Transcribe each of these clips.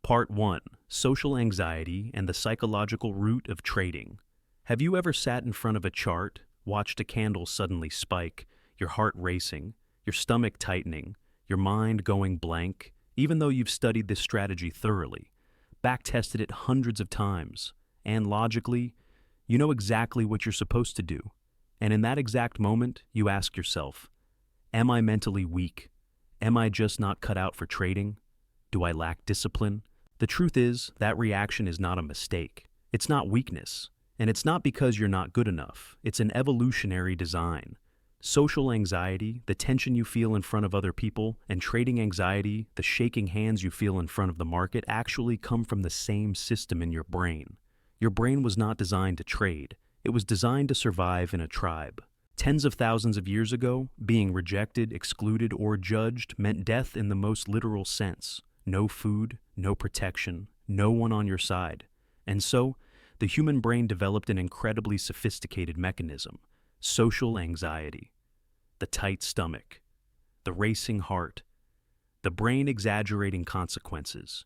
Part 1. Social Anxiety and the Psychological Root of Trading. Have you ever sat in front of a chart, watched a candle suddenly spike, your heart racing, your stomach tightening, your mind going blank, even though you've studied this strategy thoroughly, back-tested it hundreds of times, and logically, you know exactly what you're supposed to do. And in that exact moment, you ask yourself, am I mentally weak? Am I just not cut out for trading? Do I lack discipline? The truth is, that reaction is not a mistake. It's not weakness. And it's not because you're not good enough. It's an evolutionary design. Social anxiety, the tension you feel in front of other people, and trading anxiety, the shaking hands you feel in front of the market, actually come from the same system in your brain. Your brain was not designed to trade. It was designed to survive in a tribe. Tens of thousands of years ago, being rejected, excluded, or judged meant death in the most literal sense. No food, no protection, no one on your side. And so, the human brain developed an incredibly sophisticated mechanism: social anxiety. The tight stomach, the racing heart, the brain exaggerating consequences,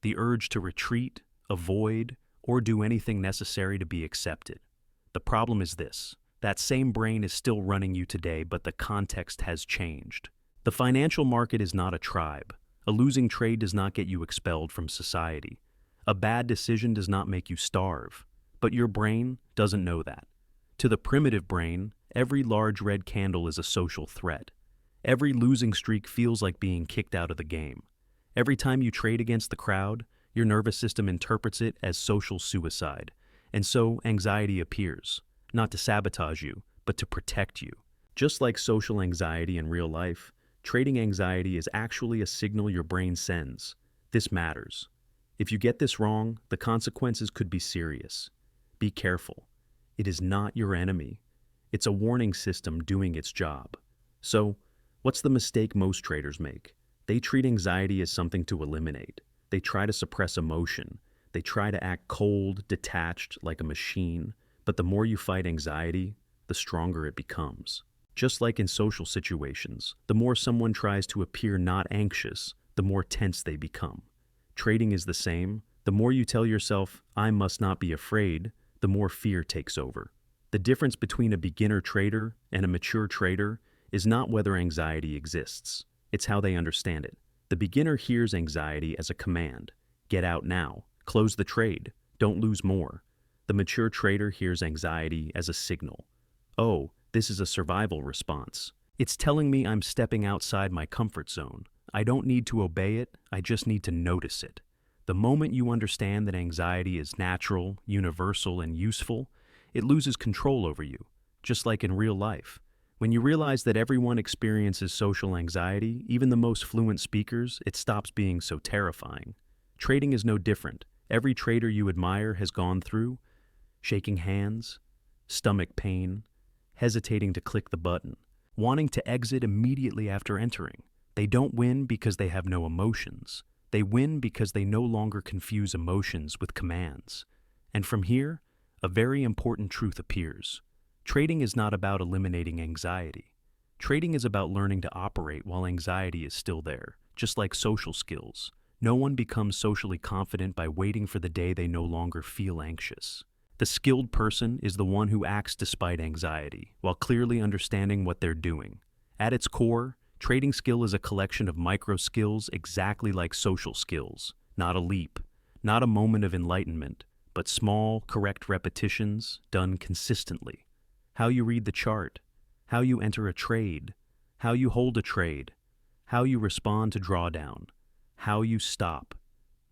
the urge to retreat, avoid, or do anything necessary to be accepted. The problem is this: that same brain is still running you today, but the context has changed. The financial market is not a tribe. A losing trade does not get you expelled from society. A bad decision does not make you starve. But your brain doesn't know that. To the primitive brain, every large red candle is a social threat. Every losing streak feels like being kicked out of the game. Every time you trade against the crowd, your nervous system interprets it as social suicide. And so anxiety appears, not to sabotage you, but to protect you. Just like social anxiety in real life, trading anxiety is actually a signal your brain sends. This matters. If you get this wrong, the consequences could be serious. Be careful. It is not your enemy. It's a warning system doing its job. So, what's the mistake most traders make? They treat anxiety as something to eliminate. They try to suppress emotion. They try to act cold, detached, like a machine. But the more you fight anxiety, the stronger it becomes. Just like in social situations, the more someone tries to appear not anxious, the more tense they become. Trading is the same. The more you tell yourself, I must not be afraid, the more fear takes over. The difference between a beginner trader and a mature trader is not whether anxiety exists. It's how they understand it. The beginner hears anxiety as a command. Get out now. Close the trade. Don't lose more. The mature trader hears anxiety as a signal. Oh, this is a survival response. It's telling me I'm stepping outside my comfort zone. I don't need to obey it, I just need to notice it. The moment you understand that anxiety is natural, universal, and useful, it loses control over you, just like in real life. When you realize that everyone experiences social anxiety, even the most fluent speakers, it stops being so terrifying. Trading is no different. Every trader you admire has gone through shaking hands, stomach pain, hesitating to click the button, wanting to exit immediately after entering. They don't win because they have no emotions. They win because they no longer confuse emotions with commands. And from here, a very important truth appears. Trading is not about eliminating anxiety. Trading is about learning to operate while anxiety is still there, just like social skills. No one becomes socially confident by waiting for the day they no longer feel anxious. The skilled person is the one who acts despite anxiety, while clearly understanding what they're doing. At its core, trading skill is a collection of micro skills exactly like social skills. Not a leap, not a moment of enlightenment, but small, correct repetitions done consistently. How you read the chart, how you enter a trade, how you hold a trade, how you respond to drawdown, how you stop.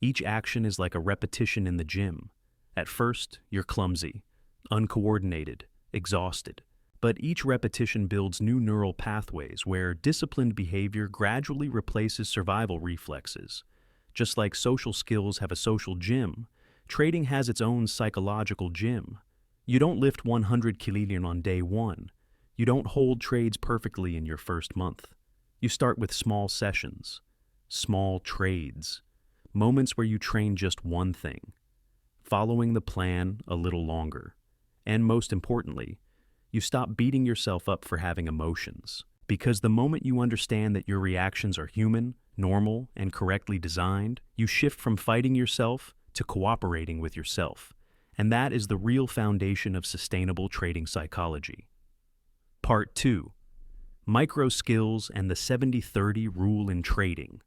Each action is like a repetition in the gym. At first, you're clumsy, uncoordinated, exhausted. But each repetition builds new neural pathways where disciplined behavior gradually replaces survival reflexes. Just like social skills have a social gym, trading has its own psychological gym. You don't lift 100 kilograms on day one. You don't hold trades perfectly in your first month. You start with small sessions, small trades, moments where you train just one thing, following the plan a little longer. And most importantly, you stop beating yourself up for having emotions. Because the moment you understand that your reactions are human, normal, and correctly designed, you shift from fighting yourself to cooperating with yourself. And that is the real foundation of sustainable trading psychology. Part 2. Micro skills and the 70-30 rule in trading.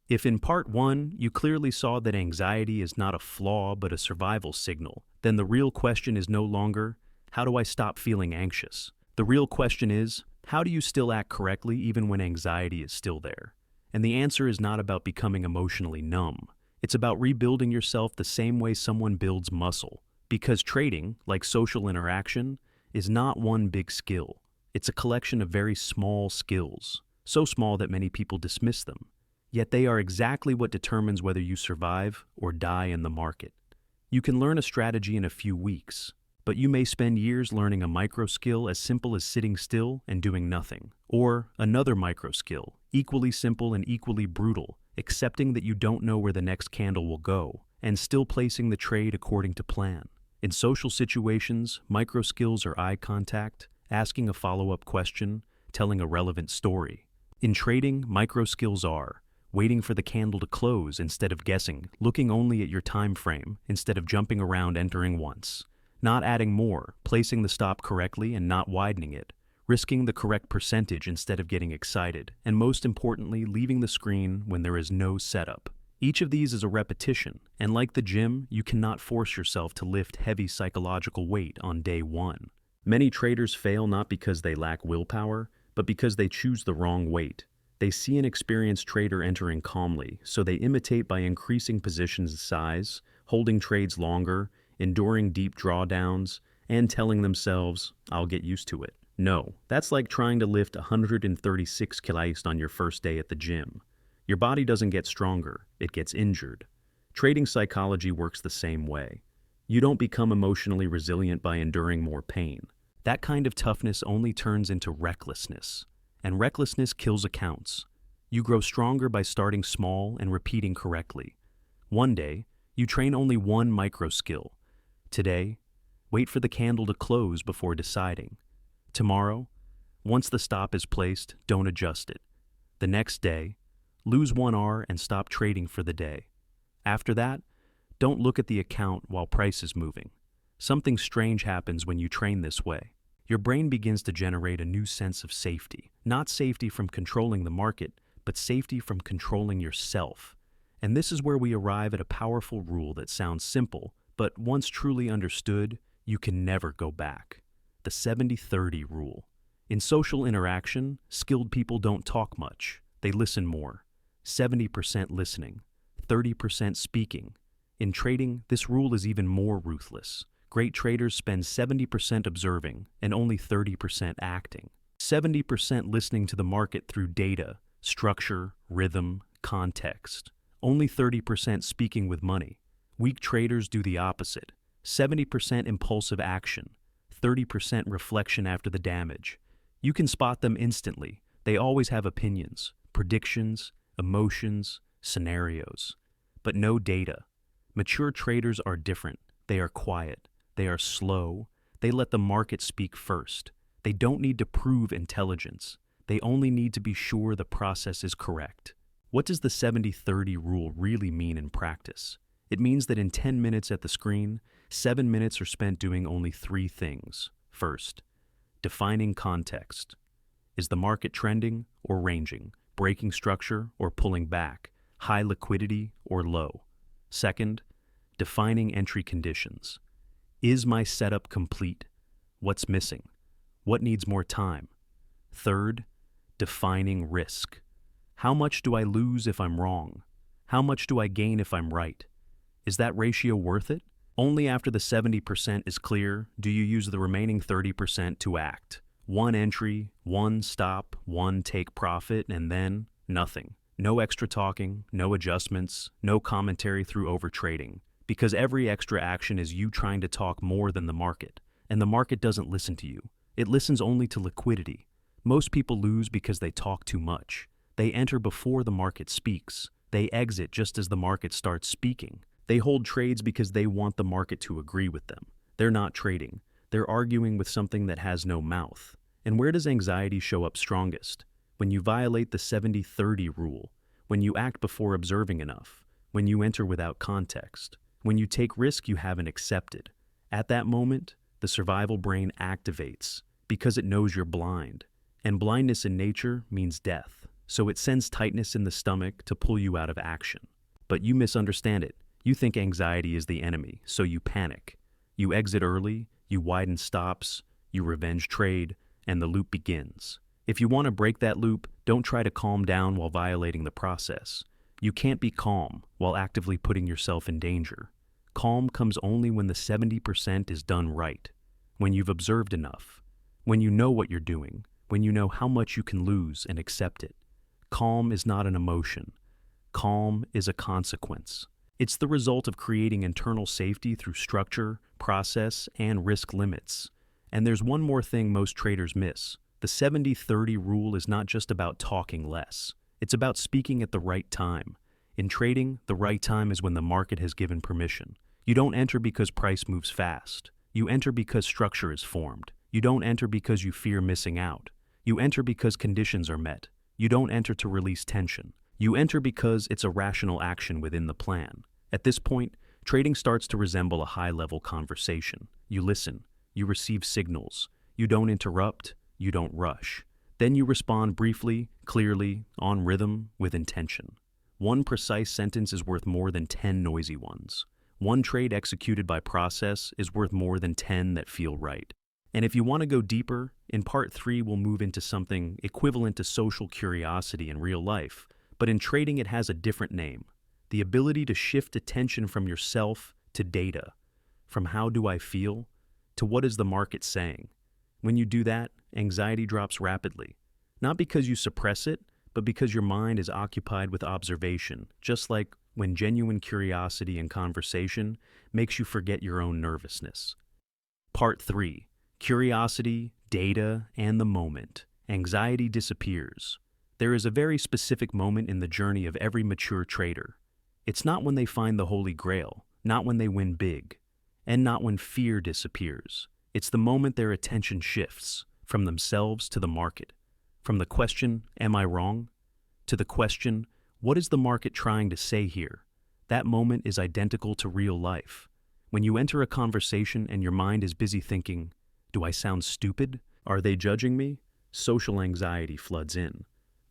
If in Part 1 you clearly saw that anxiety is not a flaw but a survival signal, then the real question is no longer, how do I stop feeling anxious? The real question is, how do you still act correctly even when anxiety is still there? And the answer is not about becoming emotionally numb. It's about rebuilding yourself the same way someone builds muscle. Because trading, like social interaction, is not one big skill. It's a collection of very small skills, so small that many people dismiss them. Yet they are exactly what determines whether you survive or die in the market. You can learn a strategy in a few weeks, but you may spend years learning a micro skill as simple as sitting still and doing nothing. Or another micro skill, equally simple and equally brutal, accepting that you don't know where the next candle will go, and still placing the trade according to plan. In social situations, micro skills are eye contact, asking a follow-up question, telling a relevant story. In trading, micro skills are waiting for the candle to close instead of guessing, looking only at your time frame instead of jumping around entering once, not adding more, placing the stop correctly and not widening it, risking the correct percentage instead of getting excited, and most importantly, leaving the screen when there is no setup. Each of these is a repetition, and like the gym, you cannot force yourself to lift heavy psychological weight on day one. Many traders fail not because they lack willpower, but because they choose the wrong weight. They see an experienced trader entering calmly, so they imitate by increasing position size, holding trades longer, enduring deep drawdowns, and telling themselves, I'll get used to it. No, that's like trying to lift 136 kilos on your first day at the gym. Your body doesn't get stronger, it gets injured. Trading psychology works the same way. You don't become emotionally resilient by enduring more pain. That kind of toughness only turns into recklessness. And recklessness kills accounts. You grow stronger by starting small and repeating correctly. One day, you train only one micro skill. Today, wait for the candle to close before deciding. Tomorrow, once the stop is placed, don't adjust it. The next day, lose 1 hour and stop trading for the day. After that, don't look at the account while price is moving. Something strange happens when you train this way. Your brain begins to generate a new sense of safety. Not safety from controlling the market, but safety from controlling yourself. And this is where we arrive at a powerful rule that sounds simple, but once truly understood, you can never go back. The 70-30 rule. In social interaction, skilled people don't talk much. They listen more. 70% listening, 30% speaking. In trading, this rule is even more ruthless. Great traders spend 70% observing and only 30% acting. 70% listening to the market through data, structure, rhythm, context. Only 30% speaking with money. Weak traders do the opposite. 70% impulsive action, 30% reflection after the damage. You can spot them instantly. They always have opinions, predictions, emotions, scenarios. But no data. Mature traders are different. They are quiet. They are slow. They let the market speak first. They don't need to prove intelligence. They only need to be sure the process is correct. What does the 70-30 rule really mean in practice? It means that in 10 minutes at the screen, 7 minutes are spent doing only 3 things. First, defining context. Is the market trending or ranging, breaking structure or pulling back, high liquidity or low? Second, defining entry conditions. Is my setup complete? What's missing? What needs more time? Third, defining risk. How much do I lose if I'm wrong? How much do I gain if I'm right? Is that ratio worth it? Only after the 70% is clear do you use the remaining 30% to act. 1 entry, 1 stop, 1 take profit, and then nothing. No extra talking, no adjustments, no commentary through overtrading. Because every extra action is you trying to talk more than the market, and the market doesn't listen to you. It listens only to liquidity. Most people lose because they talk too much. They enter before the market speaks. They exit just as the market starts speaking. They hold trades because they want the market to agree with them. They're not trading. They're arguing with something that has no mouth. And where does anxiety show up strongest? When you violate the 70-30 rule, when you act before observing enough, when you enter without context, when you take risk you haven't accepted. At that moment, the survival brain activates because it knows you're blind. And blindness in nature means death, so it sends tightness in the stomach to pull you out of action. But you misunderstand it. You think anxiety is the enemy, so you panic. You exit early, you widen stops, you revenge trade, and the loop begins. If you want to break that loop, don't try to calm down while violating the process. You can't be calm while actively putting yourself in danger. Calm comes only when the 70% is done right, when you've observed enough, when you know what you're doing, when you know how much you can lose and accept it. Calm is not an emotion. Calm is a consequence. It's the result of creating internal safety through structure, process, and risk limits. And there's one more thing most traders miss. The 70-30 rule is not just about talking less. It's about speaking at the right time. In trading, the right time is when the market has given permission. You don't enter because price moves fast. You enter because structure is formed. You don't enter because you fear missing out. You enter because conditions are met. You don't enter to release tension. You enter because it's a rational action within the plan. At this point, trading starts to resemble a high-level conversation. You listen. You receive signals. You don't interrupt. You don't rush. Then you respond briefly, clearly, on rhythm, with intention. One precise sentence is worth more than 10 noisy ones. One trade executed by process is worth more than 10 that feel right. And if you want to go deeper, in part 3 we'll move into something equivalent to social curiosity in real life, but in trading it has a different name. The ability to shift attention from yourself to data, from how do I feel, to what is the market saying. When you do that, anxiety drops rapidly. Not because you suppress it, but because your mind is occupied with observation, just like when genuine curiosity in conversation makes you forget your own nervousness. Part 3. Curiosity, data, and the moment. Anxiety disappears. There is a very specific moment in the journey of every mature trader. It's not when they find the Holy Grail, not when they win big, and not when fear disappears. It's the moment their attention shifts from themselves to the market, from the question, am I wrong, to the question, what is the market trying to say here? That moment is identical to real life. When you enter a conversation and your mind is busy thinking, do I sound stupid? Are they judging me? Social anxiety floods in.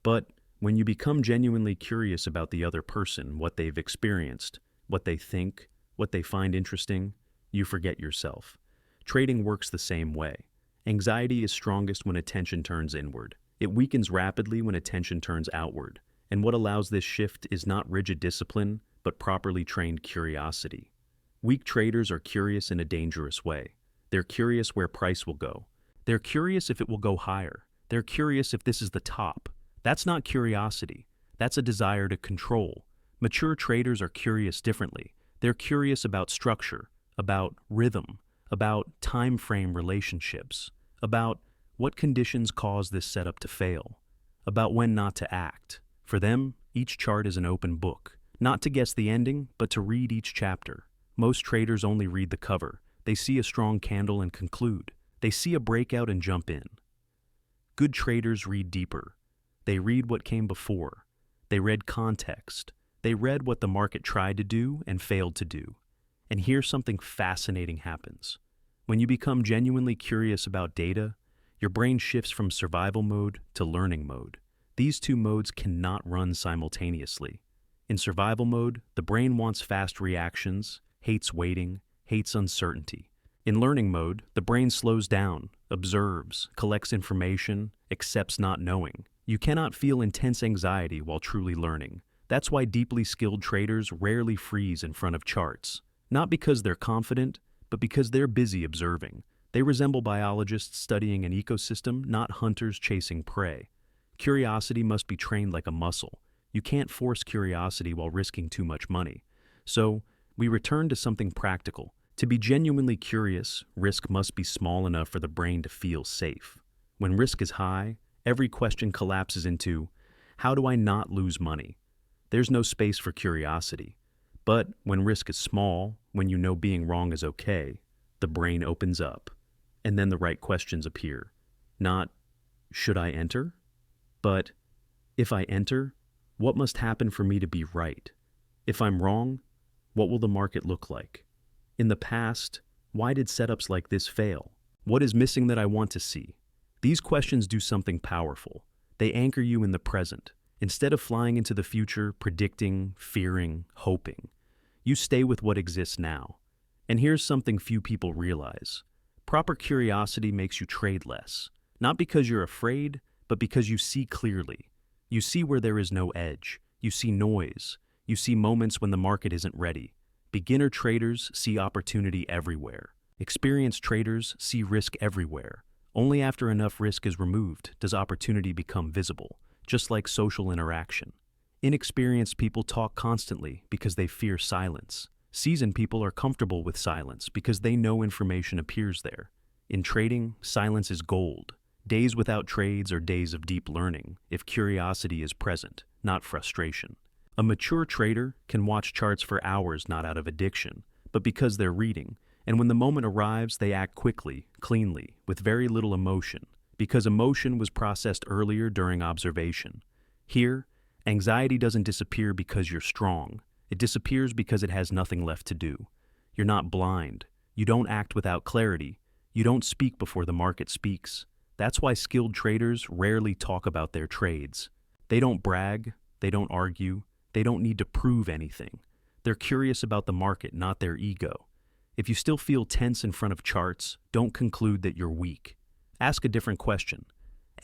But when you become genuinely curious about the other person, what they've experienced, what they think, what they find interesting, you forget yourself. Trading works the same way. Anxiety is strongest when attention turns inward. It weakens rapidly when attention turns outward. And what allows this shift is not rigid discipline, but properly trained curiosity. Weak traders are curious in a dangerous way. They're curious where price will go. They're curious if it will go higher. They're curious if this is the top. That's not curiosity. That's a desire to control. Mature traders are curious differently. They're curious about structure, about rhythm, about time frame relationships, about what conditions cause this setup to fail, about when not to act. For them, each chart is an open book, not to guess the ending, but to read each chapter. Most traders only read the cover. They see a strong candle and conclude. They see a breakout and jump in. Good traders read deeper. They read what came before. They read context. They read what the market tried to do and failed to do. And here something fascinating happens. When you become genuinely curious about data, your brain shifts from survival mode to learning mode. These two modes cannot run simultaneously. In survival mode, the brain wants fast reactions, hates waiting, hates uncertainty. In learning mode, the brain slows down, observes, collects information, accepts not knowing. You cannot feel intense anxiety while truly learning. That's why deeply skilled traders rarely freeze in front of charts. Not because they're confident, but because they're busy observing. They resemble biologists studying an ecosystem, not hunters chasing prey. Curiosity must be trained like a muscle. You can't force curiosity while risking too much money. So, we return to something practical. To be genuinely curious, risk must be small enough for the brain to feel safe. When risk is high, every question collapses into, how do I not lose money? There's no space for curiosity. But when risk is small, when you know being wrong is okay, the brain opens up. And then the right questions appear. Not, should I enter? But, if I enter, What must happen for me to be right? If I'm wrong, what will the market look like? In the past, why did setups like this fail? What is missing that I want to see? These questions do something powerful. They anchor you in the present. Instead of flying into the future, predicting, fearing, hoping, you stay with what exists now. And here's something few people realize. Proper curiosity makes you trade less. Not because you're afraid, but because you see clearly. You see where there is no edge. You see noise. You see moments when the market isn't ready. Beginner traders see opportunity everywhere. Experienced traders see risk everywhere. Only after enough risk is removed does opportunity become visible, just like social interaction. Inexperienced people talk constantly because they fear silence. Seasoned people are comfortable with silence because they know information appears there. In trading, silence is gold. Days without trades are days of deep learning, if curiosity is present, not frustration. A mature trader can watch charts for hours not out of addiction, but because they're reading, and when the moment arrives, they act quickly, cleanly, with very little emotion, because emotion was processed earlier during observation. Here, anxiety doesn't disappear because you're strong. It disappears because it has nothing left to do. You're not blind. You don't act without clarity. You don't speak before the market speaks. That's why skilled traders rarely talk about their trades. They don't brag. They don't argue. They don't need to prove anything. They're curious about the market, not their ego. If you still feel tense in front of charts, don't conclude that you're weak. Ask a different question.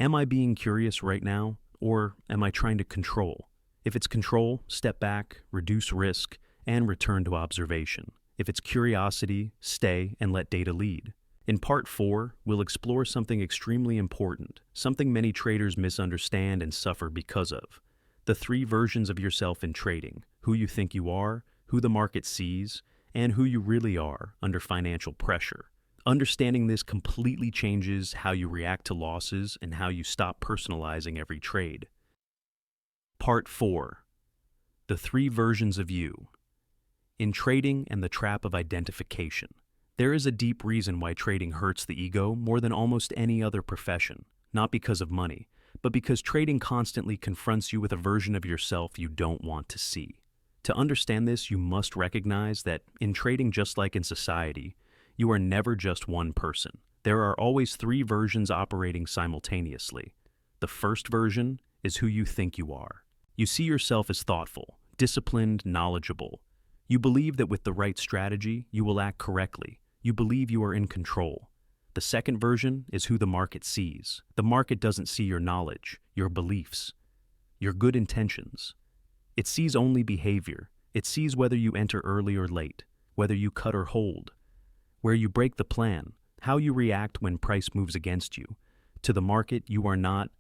Am I being curious right now, or am I trying to control? If it's control, step back, reduce risk, and return to observation. If it's curiosity, stay and let data lead. In Part 4, we'll explore something extremely important, something many traders misunderstand and suffer because of. The 3 versions of yourself in trading: who you think you are, who the market sees, and who you really are under financial pressure. Understanding this completely changes how you react to losses and how you stop personalizing every trade. Part 4. The 3 versions of you. In trading and the trap of identification. There is a deep reason why trading hurts the ego more than almost any other profession, not because of money, but because trading constantly confronts you with a version of yourself you don't want to see. To understand this, you must recognize that in trading, just like in society, you are never just one person. There are always 3 versions operating simultaneously. The first version is who you think you are. You see yourself as thoughtful, disciplined, knowledgeable. You believe that with the right strategy, you will act correctly. You believe you are in control. The second version is who the market sees. The market doesn't see your knowledge, your beliefs, your good intentions. It sees only behavior. It sees whether you enter early or late, whether you cut or hold, where you break the plan, how you react when price moves against you. To the market, you are not,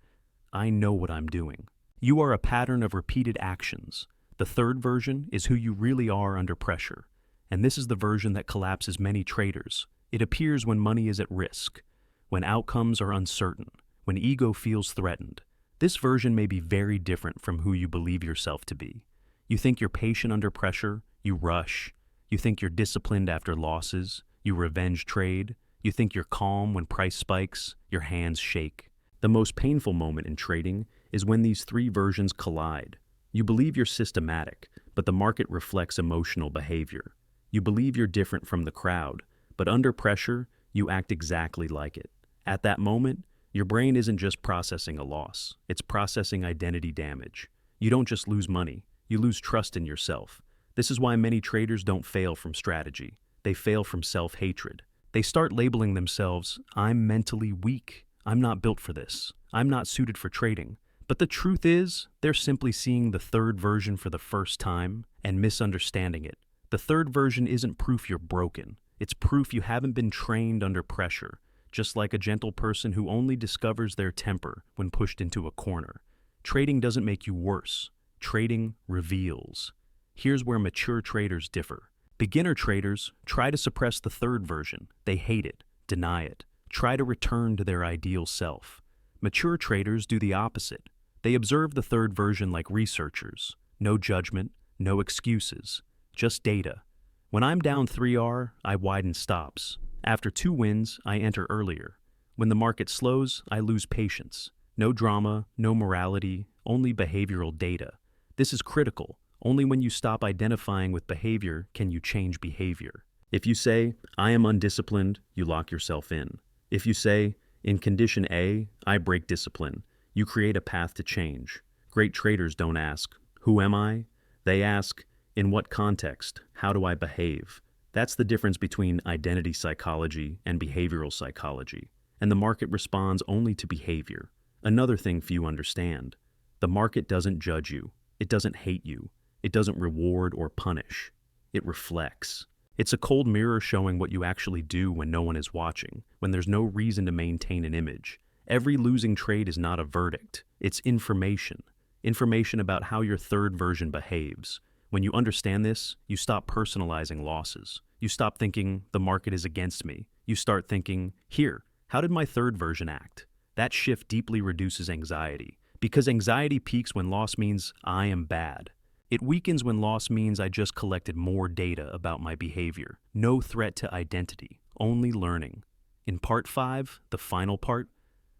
"I know what I'm doing." You are a pattern of repeated actions. The third version is who you really are under pressure. And this is the version that collapses many traders. It appears when money is at risk, when outcomes are uncertain, when ego feels threatened. This version may be very different from who you believe yourself to be. You think you're patient under pressure, you rush. You think you're disciplined after losses, you revenge trade. You think you're calm when price spikes, your hands shake. The most painful moment in trading is when these 3 versions collide. You believe you're systematic, but the market reflects emotional behavior. You believe you're different from the crowd, but under pressure, you act exactly like it. At that moment, your brain isn't just processing a loss, it's processing identity damage. You don't just lose money, you lose trust in yourself. This is why many traders don't fail from strategy. They fail from self-hatred. They start labeling themselves, "I'm mentally weak. I'm not built for this. I'm not suited for trading." But the truth is, they're simply seeing the third version for the first time and misunderstanding it. The third version isn't proof you're broken. It's proof you haven't been trained under pressure, just like a gentle person who only discovers their temper when pushed into a corner. Trading doesn't make you worse. Trading reveals. Here's where mature traders differ. Beginner traders try to suppress the third version. They hate it, deny it, try to return to their ideal self. Mature traders do the opposite. They observe the third version like researchers. No judgment, no excuses, just data. When I'm down 3R, I widen stops. After 2 wins, I enter earlier. When the market slows, I lose patience. No drama, no morality, only behavioral data. This is critical. Only when you stop identifying with behavior can you change behavior. If you say, I am undisciplined, you lock yourself in. If you say, in condition A, I break discipline, you create a path to change. Great traders don't ask, who am I? They ask, in what context? How do I behave? That's the difference between identity psychology and behavioral psychology. And the market responds only to behavior. Another thing few understand. The market doesn't judge you. It doesn't hate you. It doesn't reward or punish. It reflects. It's a cold mirror showing what you actually do when no one is watching, when there's no reason to maintain an image. Every losing trade is not a verdict. It's information. Information about how your third version behaves. When you understand this, you stop personalizing losses. You stop thinking, the market is against me. You start thinking, here, how did my third version act? That shift deeply reduces anxiety, because anxiety peaks when loss means I am bad. It weakens when loss means I just collected more data about my behavior. No threat to identity, only learning. In part 5, the final part,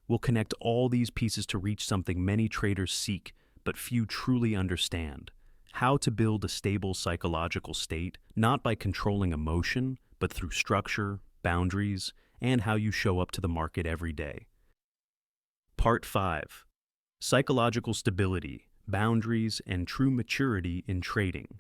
we'll connect all these pieces to reach something many traders seek, but few truly understand. How to build a stable psychological state, not by controlling emotion, but through structure, boundaries, and how you show up to the market every day. Part 5. Psychological stability, boundaries, and true maturity in trading.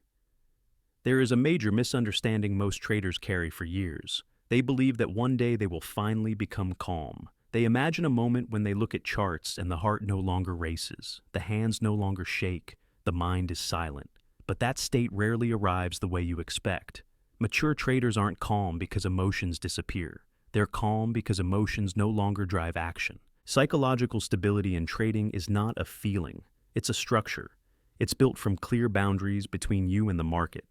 There is a major misunderstanding most traders carry for years. They believe that one day they will finally become calm. They imagine a moment when they look at charts and the heart no longer races, the hands no longer shake, the mind is silent. But that state rarely arrives the way you expect. Mature traders aren't calm because emotions disappear. They're calm because emotions no longer drive action. Psychological stability in trading is not a feeling. It's a structure. It's built from clear boundaries between you and the market.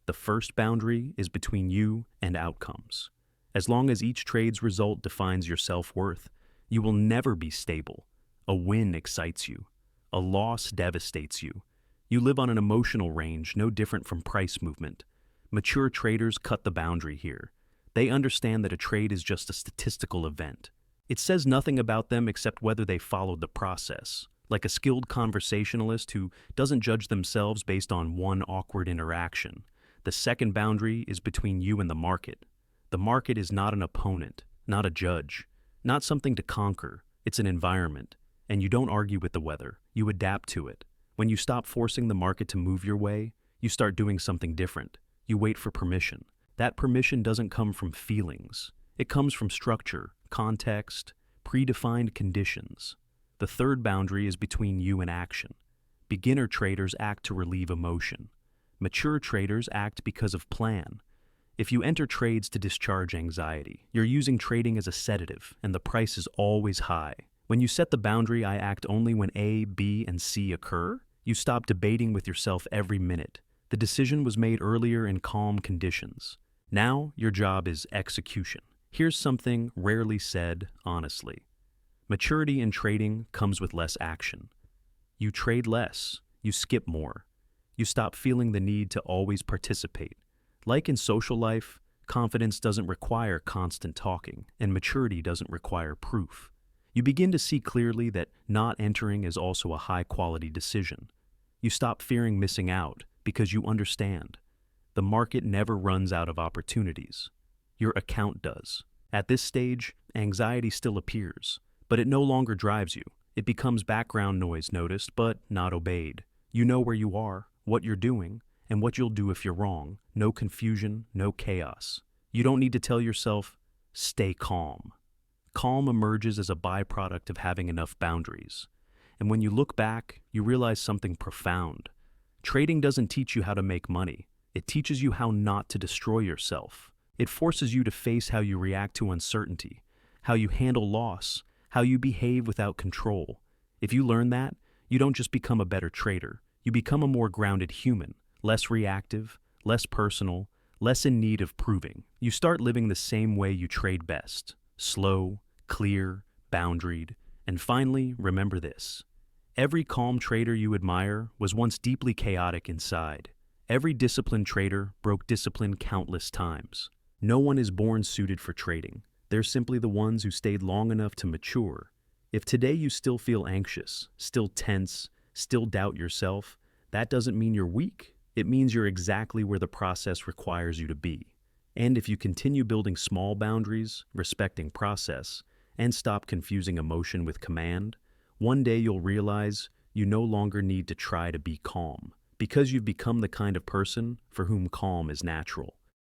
The first boundary is between you and outcomes. As long as each trade's result defines your self-worth, you will never be stable. A win excites you. A loss devastates you. You live on an emotional range no different from price movement. Mature traders cut the boundary here. They understand that a trade is just a statistical event. It says nothing about them except whether they followed the process. Like a skilled conversationalist who doesn't judge themselves based on one awkward interaction. The second boundary is between you and the market. The market is not an opponent, not a judge, not something to conquer. It's an environment. And you don't argue with the weather. You adapt to it. When you stop forcing the market to move your way, you start doing something different. You wait for permission. That permission doesn't come from feelings. It comes from structure, context, predefined conditions. The third boundary is between you and action. Beginner traders act to relieve emotion. Mature traders act because of plan. If you enter trades to discharge anxiety, you're using trading as a sedative, and the price is always high. When you set the boundary, I act only when A, B, and C occur, you stop debating with yourself every minute. The decision was made earlier in calm conditions. Now, your job is execution. Here's something rarely said honestly. Maturity in trading comes with less action. You trade less. You skip more. You stop feeling the need to always participate. Like in social life, confidence doesn't require constant talking, and maturity doesn't require proof. You begin to see clearly that not entering is also a high-quality decision. You stop fearing missing out because you understand. The market never runs out of opportunities. Your account does. At this stage, anxiety still appears, but it no longer drives you. It becomes background noise noticed but not obeyed. You know where you are, what you're doing, and what you'll do if you're wrong. No confusion, no chaos. You don't need to tell yourself, stay calm. Calm emerges as a byproduct of having enough boundaries. And when you look back, you realize something profound. Trading doesn't teach you how to make money. It teaches you how not to destroy yourself. It forces you to face how you react to uncertainty, how you handle loss, how you behave without control. If you learn that, you don't just become a better trader. You become a more grounded human, less reactive, less personal, less in need of proving. You start living the same way you trade best. Slow, clear, boundaried, and finally, remember this. Every calm trader you admire was once deeply chaotic inside. Every disciplined trader broke discipline countless times. No one is born suited for trading. They're simply the ones who stayed long enough to mature. If today you still feel anxious, still tense, still doubt yourself, That doesn't mean you're weak. It means you're exactly where the process requires you to be. And if you continue building small boundaries, respecting process, and stop confusing emotion with command, one day you'll realize you no longer need to try to be calm, because you've become the kind of person for whom calm is natural.